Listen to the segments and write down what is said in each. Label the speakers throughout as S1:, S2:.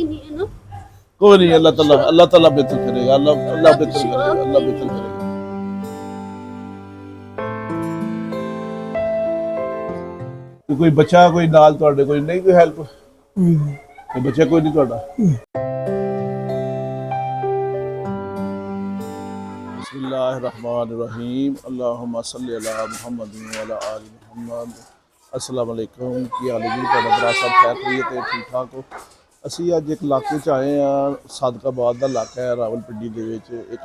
S1: ही नहीं है ना।
S2: कोई नहीं, अल्लाह ताला बेहतर करेगा, अल्लाह अल्लाह बेहतर करेगा, अल्लाह बेहतर करेगा। तो कोई बच्चा कोई नाल ਤੁਹਾਡੇ ਕੋਈ ਨਹੀਂ ਕੋਈ ਹੈਲਪ ਤੇ ਬੱਚਾ ਕੋਈ ਨਹੀਂ ਤੁਹਾਡਾ? बिस्मिल्लाहिर्रहमानिर्रहीम अल्लाहुम्मा सल्ली अला मुहम्मद व अला आलि मुहम्मद। अस्सलाम वालेकुम, की हाल है जी? ਤੁਹਾਡਾ ਬੜਾ ਸਭ ਖੈਰੀਅਤ ਤੇ ਠੀਕ ਠਾਕ ਹੋ? ਅਸੀਂ ਅੱਜ ਇੱਕ ਇਲਾਕੇ 'ਚ ਆਏ ਆ, ਸਾਦਕਾਬਾਦ ਦਾ ਇਲਾਕਾ ਹੈ ਰਾਵਲਪਿੰਡੀ ਦੇ ਵਿੱਚ। ਇੱਕ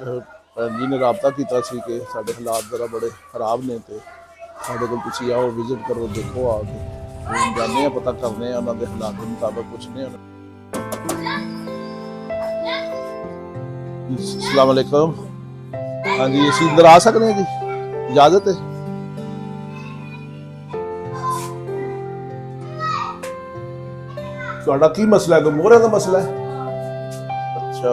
S2: ਜੀ ਨੇ ਰਾਬਤਾ ਕੀਤਾ ਸੀ ਕਿ ਸਾਡੇ ਹਾਲਾਤ ਜ਼ਰਾ ਬੜੇ ਖਰਾਬ ਨੇ ਤੇ ਸਾਡੇ ਕੋਲ ਤੁਸੀਂ ਆਓ, ਵਿਜ਼ਿਟ ਕਰੋ, ਦੇਖੋ ਆ ਕੇ ਜਾਣੇ ਆ, ਪਤਾ ਕਰਨੇ ਆ ਉਹਨਾਂ ਦੇ ਹਾਲਾਤ ਦੇ ਮੁਤਾਬਕ ਪੁੱਛਨੇ ਆ। अस्सलाम वालेकुम। हाँ जी, ਅਸੀਂ ਅੰਦਰ ਆ ਸਕਦੇ ਹਾਂ ਜੀ? ਇਜਾਜ਼ਤ ਹੈ? ਤੁਹਾਡਾ ਕੀ ਮਸਲਾ ਹੈ? ਕੋਈ ਮੋਹਰੇ ਦਾ ਮਸਲਾ ਹੈ? ਅੱਛਾ,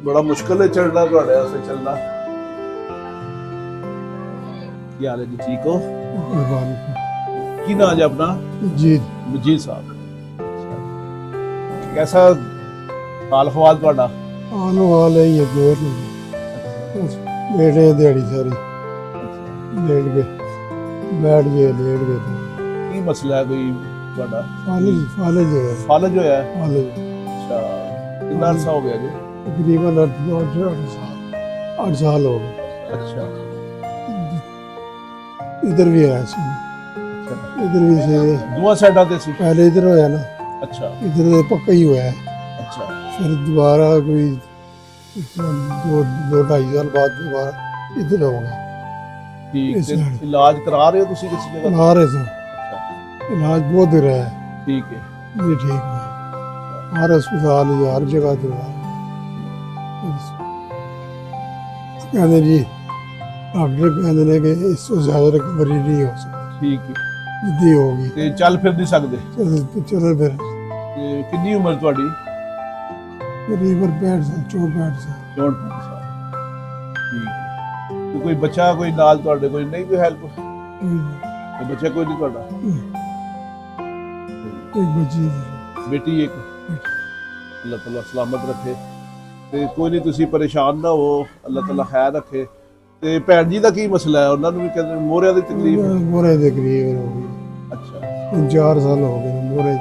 S2: ਬੜਾ ਮੁਸ਼ਕਿਲ ਹੈ ਚੜਨਾ ਤੁਹਾਡੇ ਵਾਸਤੇ, ਚੱਲਣਾ। ਕੀ ਹਾਲ ਹੈ ਜੀ, ਠੀਕ ਹੋ? ਕੀ ਨਾਮ ਹੈ ਆਪਣਾ? ਮਜੀਦ ਸਾਹਿਬ। कैसा हाल हवाल ਤੁਹਾਡਾ?
S3: हाल हाल है ये जोर बैठे दिहाड़ी सारी लेट गए, बैठ गए, लेट गए।
S2: ਕੀ ਮਸਲਾ ਹੈ ਕੋਈ ਤੁਹਾਡਾ?
S3: फालिज है।
S2: फालज होया है?
S3: फालिज
S2: अच्छा, कितना अरसा हो गया जी?
S3: तकरीबन 8 साल हो गए।
S2: अच्छा
S3: इधर भी आया सी,
S2: अच्छा,
S3: इधर भी से
S2: दुआ साइडा ते सी?
S3: पहले इधर होया ना,
S2: अच्छा
S3: इधर तो पक्का ही हुआ है।
S2: अच्छा,
S3: फिर दोबारा कोई 2-2.5 साल बाद दोबारा इधर हो गया।
S2: ठीक
S3: इस
S2: है।
S3: साइड।
S2: इलाज करा रहे हो तुसी किसी जगह?
S3: आ रहे थे,
S2: अच्छा,
S3: इलाज बहुत हो रहा है,
S2: ठीक है।
S3: ये ठीक है। हर अस्पताल या हर जगह तो कहते जी डॉक्टर कहते हैं कि इससे ज़्यादा रिकवरी नहीं हो सकती,
S2: ठीक है।
S3: जिद्दी होगी
S2: ते चल फिर नहीं सकदे?
S3: चलो फिर
S2: ते कितनी उम्र ਤੁਹਾਡੀ?
S3: करीबन 65 साल 64 साल।
S2: 64 साल। ठीक है। ਤੇ ਕੋਈ ਬੱਚਾ ਕੋਈ ਨਾਲ ਤੁਹਾਡੇ ਕੋਈ ਨਹੀਂ ਕੋਈ ਹੈਲਪ? ਤੇ ਬੱਚਾ ਕੋਈ ਨਹੀਂ ਤੁਹਾਡਾ?
S3: एक बच्ची
S2: बेटी एक? अल्लाह ताला सलामत रखे। ਤੇ ਕੋਈ ਨਹੀਂ, ਤੁਸੀਂ ਪਰੇਸ਼ਾਨ ਨਾ ਹੋ, ਅੱਲਾਹ ਤਾਲਾ ਖੈਰ ਰੱਖੇ। ਤੇ ਭੈਣ ਜੀ ਦਾ ਕੀ ਮਸਲਾ ਹੈ? ਉਹਨਾਂ ਨੂੰ ਵੀ ਕਹਿੰਦੇ ਮੋਹਰਿਆਂ ਦੀ ਤਕਲੀਫ ਹੈ?
S3: मोरे के करीब हो गई,
S2: ਅੱਛਾ,
S3: 4 साल हो गए मोरे,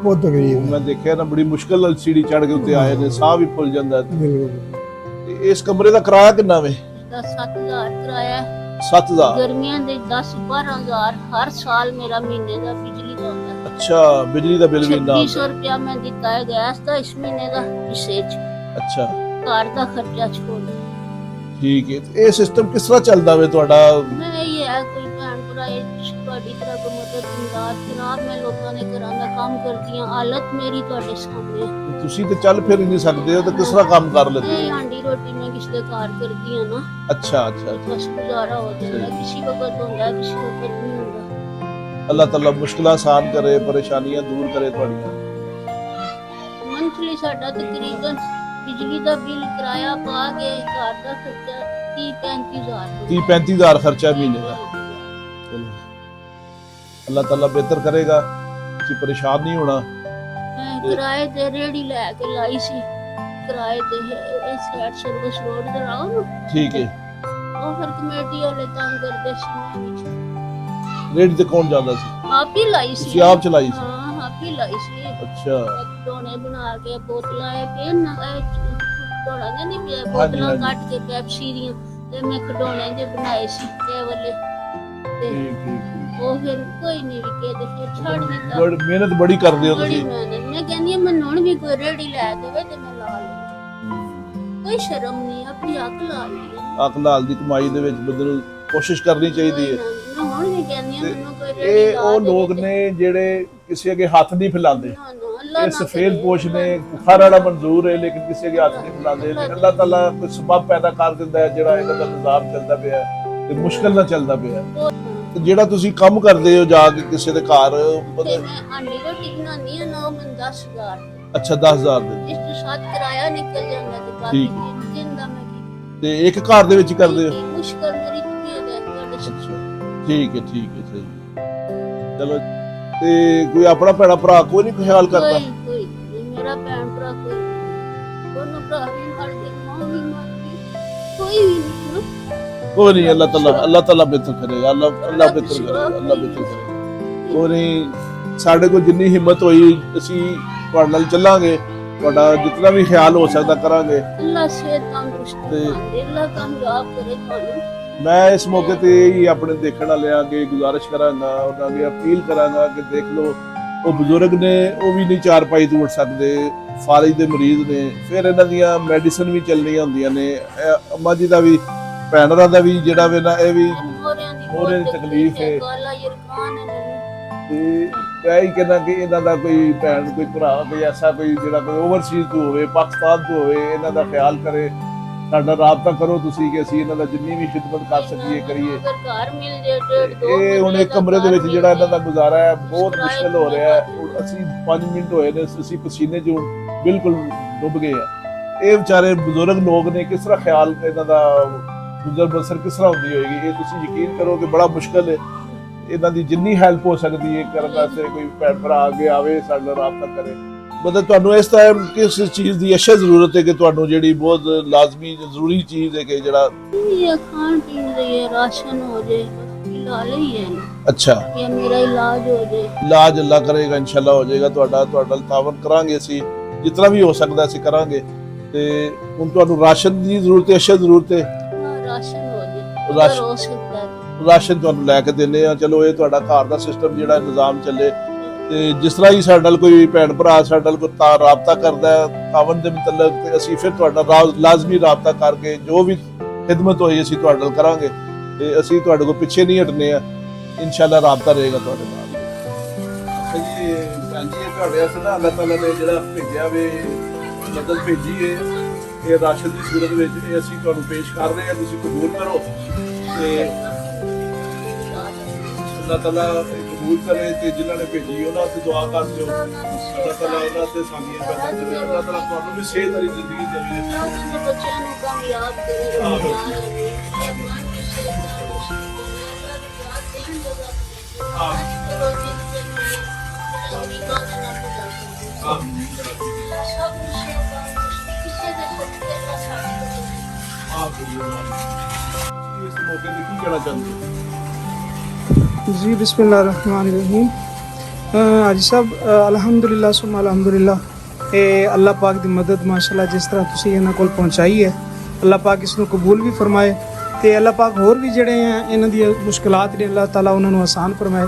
S3: बहुत तकलीफ है।
S2: ਮੈਂ ਦੇਖਿਆ ਨਾ, ਬੜੀ ਮੁਸ਼ਕਲ ਨਾਲ ਸੀੜੀ ਚੜ੍ਹ ਕੇ ਉੱਤੇ ਆਏ ਨੇ, ਸਾਹ ਵੀ ਫੁੱਲ ਜਾਂਦਾ ਹੈ।
S3: बिल्कुल
S2: ਤੇ ਇਸ ਕਮਰੇ ਦਾ ਕਿਰਾਇਆ ਕਿੰਨਾ ਵੇ?
S1: 7,000 ਕਿਰਾਇਆ,
S2: 7,000?
S1: ਗਰਮੀਆਂ ਦੇ 10-12,000 ਹਰ ਸਾਲ ਮੇਰਾ ਮਹੀਨੇ ਦਾ ਬਿਜਲੀ ਦਾ ਹੁੰਦਾ ਹੈ।
S2: ਅੱਛਾ, ਬਿਜਲੀ ਦਾ ਬਿੱਲ ਵੀ ਇੰਨਾ?
S1: 2600 ਰੁਪਇਆ ਮੈਂ ਦਿੱਤਾ ਹੈ ਗੈਸ ਦਾ ਇਸ ਮਹੀਨੇ ਦਾ ਹਿੱਸੇ 'ਚ,
S2: ਅੱਛਾ,
S1: ਘਰ ਦਾ ਖਰਚਾ ਛੋੜ।
S2: ਠੀਕ ਹੈ। ਤੇ ਇਹ ਸਿਸਟਮ ਕਿਸ ਤਰ੍ਹਾਂ ਚੱਲਦਾ ਵੇ ਤੁਹਾਡਾ?
S1: ਮੈਂ ਇਹ ਹੈ ਕੋਈ ਭੈਣ ਭਰਾ ਤੁਹਾਡੀ ਤਰ੍ਹਾਂ ਕੋਈ ਮਦਦ ਇਮਦਾਦ ਜਨਾਬ, ਮੈਂ ਲੋਕਾਂ ਦੇ ਘਰਾਂ ਦਾ ਕੰਮ ਕਰਦੀ ਹਾਂ, ਹਾਲਤ ਮੇਰੀ ਤੁਹਾਡੇ ਸਾਹਮਣੇ ਹੈ।
S2: ਤੁਸੀਂ ਤੇ ਚੱਲ ਫਿਰ ਹੀ ਨਹੀਂ ਸਕਦੇ ਹੋ, ਤੇ ਕਿਸ ਤਰ੍ਹਾਂ ਕੰਮ ਕਰ ਲੈਂਦੇ
S1: ਇਹ
S2: ਹੋ?
S1: ਆਂਡੀ ਰੋਟੀ ਮੈਂ ਕਿਸੇ ਦੇ ਘਰ ਕਰਦੀ ਹਾਂ ਨਾ,
S2: ਅੱਛਾ ਅੱਛਾ,
S1: ਬਸ ਗੁਜ਼ਾਰਾ ਹੋ ਜਾਂਦਾ, ਕਿਸੇ ਵਕਤ ਹੁੰਦਾ ਕਿਸੇ ਵਕਤ ਨਹੀਂ ਹੁੰਦਾ।
S2: ਅੱਲਾਹ ਤਾਲਾ ਮੁਸ਼ਕਿਲਾਂ ਆਸਾਨ ਕਰੇ, ਪਰੇਸ਼ਾਨੀਆਂ ਦੂਰ ਕਰੇ ਤੁਹਾਡੀਆਂ।
S1: ਮੰਥਲੀ ਸਾਡਾ ਤਕਰੀਬਨ ਬਿਜਲੀ ਦਾ ਬਿੱਲ ਕਿਰਾਇਆ ਪਾ ਕੇ ਘਰ ਦਾ ਖਰਚਾ 30-35,000
S2: 30-35,000 ਖਰਚਾ ਮਹੀਨੇ ਦਾ। ਚਲੋ, ਅੱਲਾਹ ਤਾਲਾ ਬਿਹਤਰ ਕਰੇਗਾ, ਤੁਸੀਂ ਪਰੇਸ਼ਾਨ ਨਹੀਂ ਹੋਣਾ।
S1: ਮੈਂ ਕਿਰਾਏ ਤੇ ਰੇੜੀ ਲੈ ਕੇ ਲਾਈ ਸੀ, ਕਿਰਾਏ ਤੇ ਇਸ ਸਾਈਡ ਸਰਵਿਸ ਰੋਡ ਤੇ ਆਉ ਨਾ,
S2: ਠੀਕ ਹੈ।
S1: ਉਹ ਫਿਰ ਕਮੇਟੀ ਵਾਲੇ ਤੰਗ ਕਰਦੇ ਸੀ, ਮੈਂ ਵਿੱਚ
S2: ਰੇੜੀ ਤੇ ਕੌਣ ਜਾਂਦਾ ਸੀ?
S1: ਆਪ ਹੀ ਲਾਈ ਸੀ।
S2: ਤੁਸੀਂ ਆਪ ਚਲਾਈ ਸੀ?
S1: ਹਾਂ, ਆਪ ਹੀ ਲਾਈ ਸੀ।
S2: ਅੱਛਾ,
S1: ਖਿਡੌਣੇ ਬਣਾ ਕੇ ਬੋਤਲਾਂ ਇਹ ਪੇਨ ਨਾ ਖਿਡੌਣਾ ਨਹੀਂ ਪਿਆ, ਬੋਤਲਾਂ
S2: ਹਾਂਜੀ।
S1: ਕੱਟ ਕੇ ਪੈਪਸੀ ਦੀਆਂ ਤੇ ਮੈਂ ਖਿਡੌਣੇ ਜੇ ਬਣਾਏ ਸੀ ਇਹ ਵਾਲੇ ਤੇ
S2: ਠੀਕ ਠੀਕ।
S1: ਉਹ ਫਿਰ ਕੋਈ ਨਹੀਂ ਵਿਕੇ ਤੇ ਫਿਰ ਛੱਡ ਦਿੱਤਾ।
S2: ਬੜੀ ਮਿਹਨਤ ਬੜੀ ਕਰਦੇ ਹੋ
S1: ਬੜੀ
S2: ਤੁਸੀਂ।
S1: ਮਿਹਨਤ, ਮੈਂ ਕਹਿੰਦੀ ਹਾਂ ਮੈਨੂੰ ਹੁਣ ਵੀ ਕੋਈ ਰੇੜੀ ਲੈ ਦੇਵੇ ਤੇ ਮੈਂ ਲਾ ਲਵਾਂ, ਕੋਈ ਸ਼ਰਮ ਨਹੀਂ, ਆਪਣੀ ਅੱਖ ਲਾ ਲਈ।
S2: ਅੱਖ ਲਾਲ ਦੀ ਕਮਾਈ ਦੇ ਵਿੱਚ ਬੰਦੇ ਨੂੰ ਕੋਸ਼ਿਸ਼ ਕਰਨੀ ਚਾਹੀਦੀ ਹੈ।
S1: ਮੈਂ ਹੁਣ ਵੀ ਕਹਿੰਦੀ ਹਾਂ ਮੈਨੂੰ ਕੋਈ ਰੇੜੀ
S2: ਇਹ
S1: ਲਾ
S2: ਉਹ
S1: ਦੇਵੇ
S2: ਲੋਕ
S1: ਤੇ-
S2: ਨੇ ਜਿਹੜੇ ਕਿਸੇ ਅੱਗੇ ਹੱਥ ਨਹੀਂ ਫੈਲਾਉਂਦੇ।
S1: ਨਾ, ਨਾ, ਅੱਲਾ
S2: ਇਹ
S1: ਨਾ
S2: ਸਫੇਦ
S1: ਕਰੇ।
S2: ਪੋਸ਼ ਨੇ, ਹਰ ਵਾਲਾ ਮਨਜ਼ੂਰ ਹੈ, ਲੇਕਿਨ ਕਿਸੇ ਅੱਗੇ ਹੱਥ ਨਹੀਂ ਫੈਲਾਉਂਦੇ। ਅੱਲਾਹ ਤਾਲਾ ਕੋਈ ਸਬਬ ਪੈਦਾ ਕਰ ਦਿੰਦਾ ਹੈ, ਜਿਹੜਾ ਇਹਨਾਂ ਦਾ ਨਿਜ਼ਾਮ ਚੱਲਦਾ ਪਿਆ ਹੈ ਤੇ ਮੁਸ਼ਕਲ ਨਾਲ ਚੱਲਦਾ ਪਿਆ ਹੈ। ਤੇ ਜਿਹੜਾ ਤੁਸੀਂ ਕੰਮ ਕਰਦੇ ਹੋ ਜਾ ਕੇ ਕਿਸੇ ਦੇ ਘਰ,
S1: ਤੇ
S2: ਮਤਲਬ
S1: ਮੈਂ ਆਂਡੀ ਰੋਟੀ ਬਣਾਉਂਦੀ ਹਾਂ ਨਾ, ਮੈਨੂੰ 10,000
S2: ਅੱਛਾ 10,000 ਦੇ,
S1: ਇਸ ਤੋਂ ਸਾਥ ਕਿਰਾਇਆ ਨਿਕਲ ਜਾਂਦਾ ਤੇ ਬਾਕੀ
S2: ਠੀਕ।
S1: ਦਿਨ ਦਾ ਮੈਂ ਕੀ
S2: ਤੇ ਇੱਕ ਘਰ ਦੇ ਵਿੱਚ ਹੀ ਕਰਦੇ ਹੋ?
S1: ਮੁਸ਼ਕਲ ਮੇਰੀ ਤਬੀਅਤ ਹੈ ਤੁਹਾਡੇ
S2: ਅੱਛਾ, ਠੀਕ ਹੈ ਸਹੀ। ਚਲੋ ਤੇ ਕੋਈ ਆਪਣਾ ਭੈਣਾ ਭਰਾ ਕੋਈ ਨਹੀਂ ਖਿਆਲ ਕਰਦਾ?
S1: ਕੋਈ ਨਹੀਂ, ਮੇਰਾ ਭੈਣ ਭਰਾ ਕੋਈ ਨਹੀਂ, ਦੋਨੋਂ ਭਰਾ ਵੀ ਮਰ ਗਏ, ਮਾਂ ਵੀ ਮਰ ਗਈ, ਕੋਈ ਵੀ ਨਹੀਂ ਨਾ।
S2: ਕੋਈ ਨਹੀਂ, ਅੱਲਾਹ ਤਾਲਾ ਬਿਹਤਰ ਕਰੇਗਾ, ਅੱਲਾਹ ਬਿਹਤਰ ਕਰੇਗਾ, ਅੱਲਾਹ ਬਿਹਤਰ ਕਰੇਗਾ। ਕੋਈ ਨਹੀਂ, ਸਾਡੇ ਕੋਲ ਜਿੰਨੀ ਹਿੰਮਤ ਹੋਈ ਅਸੀਂ ਤੁਹਾਡੇ ਨਾਲ ਚੱਲਾਂਗੇ, ਤੁਹਾਡਾ ਜਿੰਨਾ ਵੀ ਖਿਆਲ ਹੋ ਸਕਦਾ ਕਰਾਂਗੇ।
S1: ਅੱਲਾਹ ਸਿਹਤ ਤੰਦਰੁਸਤੀ ਦੇ, ਅੱਲਾਹ ਕਾਮਯਾਬ ਕਰੇ ਤੁਹਾਨੂੰ।
S2: ਮੈਂ ਇਸ ਮੌਕੇ ਤੇ ਹੀ ਆਪਣੇ ਦੇਖਣ ਵਾਲਿਆਂ ਅੱਗੇ ਗੁਜ਼ਾਰਿਸ਼ ਕਰਾਂਗਾ, ਉਹਨਾਂ ਅੱਗੇ ਅਪੀਲ ਕਰਾਂਗਾ ਕਿ ਦੇਖ ਲਓ, ਉਹ ਬਜ਼ੁਰਗ ਨੇ, ਉਹ ਵੀ ਨਹੀਂ ਚਾਰਪਾਈ ਤੋਂ ਉੱਠ ਸਕਦੇ, ਫਾਲਿਜ ਦੇ ਮਰੀਜ਼ ਨੇ, ਫਿਰ ਇਹਨਾਂ ਦੀਆਂ ਮੈਡੀਸਨ ਵੀ ਚੱਲਣੀਆਂ ਹੁੰਦੀਆਂ ਨੇ। ਅੰਮਾ ਜੀ ਦਾ ਵੀ, ਭੈਣਾਂ ਦਾ ਵੀ ਜਿਹੜਾ ਵੇ ਨਾ, ਇਹ ਵੀ ਮੋਹਰੇ ਦੀ ਤਕਲੀਫ ਹੈ। ਤੇ ਮੈਂ ਹੀ ਕਹਿੰਦਾ ਕਿ ਇਹਨਾਂ ਦਾ ਕੋਈ ਭੈਣ, ਕੋਈ ਭਰਾ, ਕੋਈ ਐਸਾ ਕੋਈ ਜਿਹੜਾ ਕੋਈ ਓਵਰਸੀਜ਼ ਤੋਂ ਹੋਵੇ, ਪਾਕਿਸਤਾਨ ਤੋਂ ਹੋਵੇ, ਇਹਨਾਂ ਦਾ ਖਿਆਲ ਕਰੇ, ਸਾਡਾ ਰਾਬਤਾ ਕਰੋ ਤੁਸੀਂ ਕਿ ਅਸੀਂ ਇਹਨਾਂ ਦਾ ਜਿੰਨੀ ਵੀ ਖਿਦਮਤ ਕਰ ਸਕੀਏ ਕਰੀਏ।
S1: ਘਰ ਮਿਲ ਜੇ ਡੇਢ ਦੋ
S2: ਇਹ ਹੁਣ ਇੱਕ ਕਮਰੇ ਦੇ ਵਿੱਚ ਜਿਹੜਾ ਇਹਨਾਂ ਦਾ ਗੁਜ਼ਾਰਾ ਹੈ ਬਹੁਤ ਮੁਸ਼ਕਲ ਹੋ ਰਿਹਾ ਹੈ। ਹੁਣ ਅਸੀਂ 5 ਮਿੰਟ ਹੋਏ ਨੇ, ਅਸੀਂ ਪਸੀਨੇ 'ਚ ਬਿਲਕੁਲ ਡੁੱਬ ਗਏ ਆ। ਇਹ ਵਿਚਾਰੇ ਬਜ਼ੁਰਗ ਲੋਕ ਨੇ, ਕਿਸ ਤਰ੍ਹਾਂ ਖਿਆਲ ਇਹਨਾਂ ਦਾ ਗੁਜ਼ਰ ਬਸਰ ਕਿਸ ਤਰ੍ਹਾਂ ਹੁੰਦੀ ਹੋਏਗੀ, ਇਹ ਤੁਸੀਂ ਯਕੀਨ ਕਰੋ ਕਿ ਬੜਾ ਮੁਸ਼ਕਲ ਹੈ। ਇਹਨਾਂ ਦੀ ਜਿੰਨੀ ਹੈਲਪ ਹੋ ਸਕਦੀ ਹੈ ਕਰਨ ਵਾਸਤੇ ਕੋਈ ਭੈਣ ਭਰਾ ਅੱਗੇ ਆਵੇ, ਸਾਡੇ ਨਾਲ ਰਾਬਤਾ ਕਰੇ। ਮਤਲਬ ਤੁਹਾਨੂੰ ਇਸ ਟਾਈਮ ਕਿਸ ਚੀਜ਼ ਦੀ ਅਸ਼ਦ ਜ਼ਰੂਰਤ ਹੈ ਕਿ ਤੁਹਾਨੂੰ ਜਿਹੜੀ ਬਹੁਤ ਲਾਜ਼ਮੀ ਜ਼ਰੂਰੀ ਚੀਜ਼ ਹੈ ਕਿ ਜਿਹੜਾ
S1: ਇਹ ਖਾਣ ਪੀਣ ਲਈ ਰਾਸ਼ਨ ਹੋ ਜੇ, ਬਸ ਫਿਲਹਾਲ ਹੀ ਹੈ।
S2: ਅੱਛਾ,
S1: ਇਹ ਮੇਰਾ ਇਲਾਜ ਹੋ ਜੇ।
S2: ਇਲਾਜ ਅੱਲਾ ਕਰੇਗਾ, ਇਨਸ਼ਾਅੱਲਾ ਹੋ ਜਾਏਗਾ। ਤੁਹਾਡਾ ਤਾਵਨ ਕਰਾਂਗੇ ਅਸੀਂ, ਜਿਤਨਾ ਵੀ ਹੋ ਸਕਦਾ ਅਸੀਂ ਕਰਾਂਗੇ। ਤੇ ਹੁਣ ਤੁਹਾਨੂੰ ਰਾਸ਼ਨ ਦੀ ਜ਼ਰੂਰਤ ਹੈ, ਅਸ਼ਦ ਜ਼ਰੂਰਤ ਹੈ?
S1: ਰਾਸ਼ਨ ਹੋ ਜੇ,
S2: ਰਾਸ਼ਨ
S1: ਹੋ ਸਕਦਾ ਹੈ।
S2: ਰਾਸ਼ਨ ਤੁਹਾਨੂੰ ਲੈ ਕੇ ਦਿੰਦੇ ਆ। ਚਲੋ, ਇਹ ਤੁਹਾਡਾ ਘਰ ਦਾ ਸਿਸਟਮ ਜਿਹੜਾ ਨਿਜ਼ਾਮ ਚੱਲੇ। ਤੇ ਜਿਸ ਤਰ੍ਹਾਂ ਹੀ ਸਾਡੇ ਨਾਲ ਕੋਈ ਭੈਣ ਭਰਾ ਸਾਡੇ ਨਾਲ ਕੋਈ ਰਾਬਤਾ ਕਰਦਾ ਹੈ ਤਾਵਨ ਦੇ ਮੁਤਲਕ, ਤੇ ਅਸੀਂ ਫਿਰ ਤੁਹਾਡਾ ਲਾਜ਼ਮੀ ਰਾਬਤਾ ਕਰਕੇ ਜੋ ਵੀ ਖਿਦਮਤ ਹੋਈ ਅਸੀਂ ਤੁਹਾਡੇ ਨਾਲ ਕਰਾਂਗੇ। ਤੇ ਅਸੀਂ ਤੁਹਾਡੇ ਕੋਲ ਪਿੱਛੇ ਨਹੀਂ ਹਟਨੇ ਆ, ਇਨਸ਼ਾਅੱਲਾ ਰਾਬਤਾ ਰਹੇਗਾ ਤੁਹਾਡੇ ਨਾਲ। ਅੱਛਾ ਜੀ, ਭੈਣ ਜੀ, ਇਹ ਤੁਹਾਡੇ ਵਾਸਤੇ ਨਾ ਅੱਲਾਹ ਤਾਲਾ ਨੇ ਜਿਹੜਾ ਭੇਜਿਆ ਵੇ, ਮਦਦ ਭੇਜੀ ਹੈ, ਇਹ ਰਾਸ਼ਨ ਦੀ ਸੂਰਤ ਵਿੱਚ, ਇਹ ਅਸੀਂ ਤੁਹਾਨੂੰ ਪੇਸ਼ ਕਰ ਰਹੇ ਹਾਂ, ਤੁਸੀਂ ਕਬੂਲ ਕਰੋ। ਤੇ ਅੱਲਾਹ ਤਾਲਾ ਕਬੂਲ ਕਰੇ, ਤੇ ਜਿਨ੍ਹਾਂ ਨੇ ਭੇਜੀ ਉਹਨਾਂ ਤੇ ਦੁਆ ਕਰ ਦਿਓ। ਅੱਲਾਹ ਤਾਲਾ ਉਹਨਾਂ ਤੇ ਸਾਡੀਆਂ ਪੈਦਾ ਕਰੇ, ਅੱਲਾਹ ਤਾਲਾ ਤੁਹਾਨੂੰ ਵੀ ਸਿਹਤ ਵਾਲੀ ਜ਼ਿੰਦਗੀ ਦੇਵੇ।
S1: ਆਪਣੇ ਬੱਚਿਆਂ ਨੂੰ ਕਾਮਯਾਬ ਕਰੇ।
S2: ਇਸ ਮੌਕੇ ਤੇ ਕੀ ਕਹਿਣਾ ਚਾਹੁੰਦੇ ਹੋ?
S4: जी बिस्मिल्लाहिर्रहमानिर्रहीम। हाजी साहब, ਅਲਹਮਦੁਲਿल्लाह ਸੁਮਾ ਅਲਹਮਦੁਲਿल्लाह। ਇਹ ਅੱਲਾਹ ਪਾਕ ਦੀ ਮਦਦ ਮਾਸ਼ਾਅੱਲਾ ਜਿਸ ਤਰ੍ਹਾਂ ਤੁਸੀਂ ਇਹਨਾਂ ਕੋਲ ਪਹੁੰਚਾਈ ਹੈ, ਅੱਲਾਹ ਪਾਕ ਇਸ ਨੂੰ ਕਬੂਲ ਵੀ ਫਰਮਾਏ, ਤੇ ਅੱਲਾਹ ਪਾਕ ਹੋਰ ਵੀ ਜਿਹੜੇ ਆ ਇਹਨਾਂ ਦੀਆਂ ਮੁਸ਼ਕਲਾਤ ਨੇ ਅੱਲਾਹ ਤਾਲਾ ਉਹਨਾਂ ਨੂੰ ਆਸਾਨ ਫਰਮਾਏ।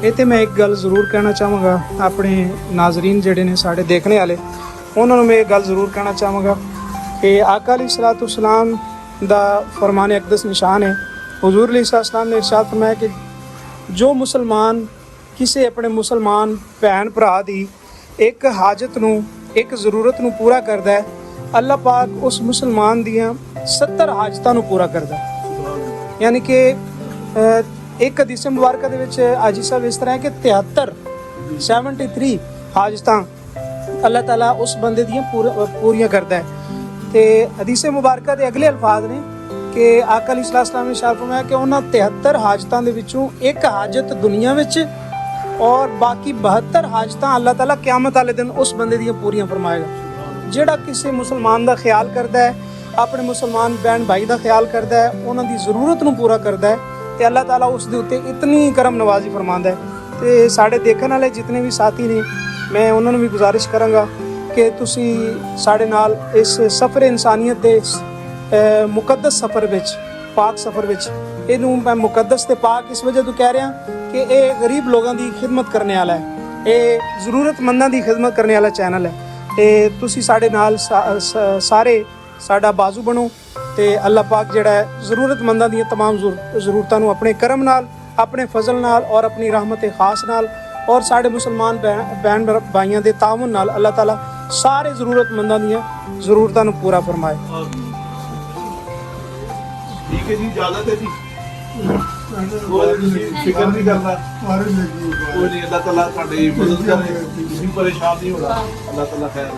S4: ਇਹ ਤੇ ਮੈਂ ਇੱਕ ਗੱਲ ਜ਼ਰੂਰ ਕਹਿਣਾ ਚਾਹਾਂਗਾ ਆਪਣੇ ਨਾਜ਼ਰੀਨ ਜਿਹੜੇ ਨੇ ਸਾਡੇ ਦੇਖਣੇ ਵਾਲੇ, ਉਹਨਾਂ ਨੂੰ ਮੈਂ ਇਹ ਗੱਲ ਜ਼ਰੂਰ ਕਹਿਣਾ ਚਾਹਾਂਗਾ ਕਿ ਆਕਾ अलैहिस्सलातु वस्सलाम ਦਾ फरमान अक़दस निशान है। हुज़ूर अलैहिस्सलाम ने इरशाद फरमाया कि ਜੋ ਮੁਸਲਮਾਨ ਕਿਸੇ ਆਪਣੇ ਮੁਸਲਮਾਨ ਭੈਣ ਭਰਾ ਦੀ ਇੱਕ ਹਾਜਤ ਨੂੰ, ਇੱਕ ਜ਼ਰੂਰਤ ਨੂੰ ਪੂਰਾ ਕਰਦਾ ਹੈ, ਅੱਲਾਹ ਪਾਕ ਉਸ ਮੁਸਲਮਾਨ ਦੀਆਂ 70 ਹਾਜਤਾਂ ਨੂੰ ਪੂਰਾ ਕਰਦਾ ਹੈ। ਯਾਨੀ ਕਿ ਇੱਕ ਹਦੀਸ ਮੁਬਾਰਕਾ ਦੇ ਵਿੱਚ ਹਾਜੀ ਸਾਹਿਬ ਇਸ ਤਰ੍ਹਾਂ ਹੈ ਕਿ 73 ਹਾਜਤਾਂ ਅੱਲਾਹ ਤਾਲਾ ਉਸ ਬੰਦੇ ਦੀਆਂ ਪੂਰੀਆਂ ਕਰਦਾ ਹੈ। ਤੇ ਹਦੀਸ ਮੁਬਾਰਕਾ ਦੇ ਅਗਲੇ ਅਲਫਾਜ਼ ਨੇ ਕਿ ਆਕਾ अलैहिस्सलाम ने शार फरमाया कि ਉਹਨਾਂ 73 ਹਾਜਤਾਂ ਦੇ ਵਿੱਚੋਂ ਇੱਕ ਹਾਜਤ ਦੁਨੀਆ ਵਿੱਚ ਔਰ ਬਾਕੀ 72 ਹਾਜਤਾਂ ਅੱਲਾਹ ਤਾਲਾ ਕਿਆਮਤ ਵਾਲੇ ਦਿਨ ਉਸ ਬੰਦੇ ਦੀਆਂ ਪੂਰੀਆਂ ਫਰਮਾਏਗਾ। ਜਿਹੜਾ ਕਿਸੇ ਮੁਸਲਮਾਨ ਦਾ ਖਿਆਲ ਕਰਦਾ ਹੈ, ਆਪਣੇ ਮੁਸਲਮਾਨ ਭੈਣ ਭਾਈ ਦਾ ਖਿਆਲ ਕਰਦਾ ਹੈ, ਉਹਨਾਂ ਦੀ ਜ਼ਰੂਰਤ ਨੂੰ ਪੂਰਾ ਕਰਦਾ ਹੈ, ਤੇ ਅੱਲਾਹ ਤਾਲਾ ਉਸ ਦੇ ਉੱਤੇ ਇਤਨੀ ਕਰਮ ਨਵਾਜ਼ੀ ਫਰਮਾਉਂਦਾ ਹੈ। ਤੇ ਸਾਡੇ ਦੇਖਣ ਵਾਲੇ ਜਿਤਨੇ ਵੀ ਸਾਥੀ ਨੇ, ਮੈਂ ਉਹਨਾਂ ਨੂੰ ਵੀ ਗੁਜ਼ਾਰਿਸ਼ ਕਰਾਂਗਾ ਕਿ ਤੁਸੀਂ ਸਾਡੇ ਨਾਲ ਇਸ ਸਫ਼ਰ ਇਨਸਾਨੀਅਤ ਦੇ ਮੁਕੱਦਸ ਸਫ਼ਰ ਵਿੱਚ, ਪਾਕ ਸਫ਼ਰ ਵਿੱਚ, ਇਹਨੂੰ ਮੈਂ ਮੁਕੱਦਸ ਤੇ ਪਾਕ ਇਸ ਵਜ੍ਹਾ ਤੋਂ ਕਹਿ ਰਿਹਾ ਕਿ ਇਹ ਗਰੀਬ ਲੋਕਾਂ ਦੀ ਖਿਦਮਤ ਕਰਨ ਵਾਲਾ ਹੈ, ਇਹ ਜ਼ਰੂਰਤਮੰਦਾਂ ਦੀ ਖਿਦਮਤ ਕਰਨ ਵਾਲਾ ਚੈਨਲ ਹੈ। ਤੇ ਤੁਸੀਂ ਸਾਡੇ ਨਾਲ ਸਾਰੇ ਸਾਡਾ ਬਾਜ਼ੂ ਬਣੋ, ਤੇ ਅੱਲਾਹ ਪਾਕ ਜਿਹੜਾ ਹੈ ਜ਼ਰੂਰਤਮੰਦਾਂ ਦੀਆਂ तमाम ਜ਼ਰੂਰਤਾਂ ਨੂੰ ਆਪਣੇ ਕਰਮ ਨਾਲ, ਆਪਣੇ ਫਜ਼ਲ ਨਾਲ ਔਰ ਆਪਣੀ ਰਹਿਮਤ ਖਾਸ ਨਾਲ ਔਰ ਸਾਡੇ ਮੁਸਲਮਾਨ ਭੈਣ ਭਾਈਆਂ ਦੇ ਤਾਮੁਨ ਨਾਲ ਅੱਲਾਹ ਤਾਲਾ ਸਾਰੇ ਜ਼ਰੂਰਤਮੰਦਾਂ ਦੀਆਂ ਜ਼ਰੂਰਤਾਂ ਨੂੰ ਪੂਰਾ ਫਰਮਾਏ।
S2: ਠੀਕ ਹੈ ਜੀ, ਇਜਾਜ਼ਤ ਹੈ ਜੀ। ਕੋਈ ਤੁਸੀਂ ਫਿਕਰ ਨਹੀਂ ਕਰਨਾ, ਕੋਈ ਨਹੀਂ, ਅੱਲਾਹ ਤਾਲਾ ਤੁਹਾਡੀ ਮਦਦ ਕਰੇ, ਤੁਸੀਂ ਪਰੇਸ਼ਾਨ ਨਹੀਂ ਹੋਣਾ, ਅੱਲਾਹ ਤਾਲਾ ਖੈਰ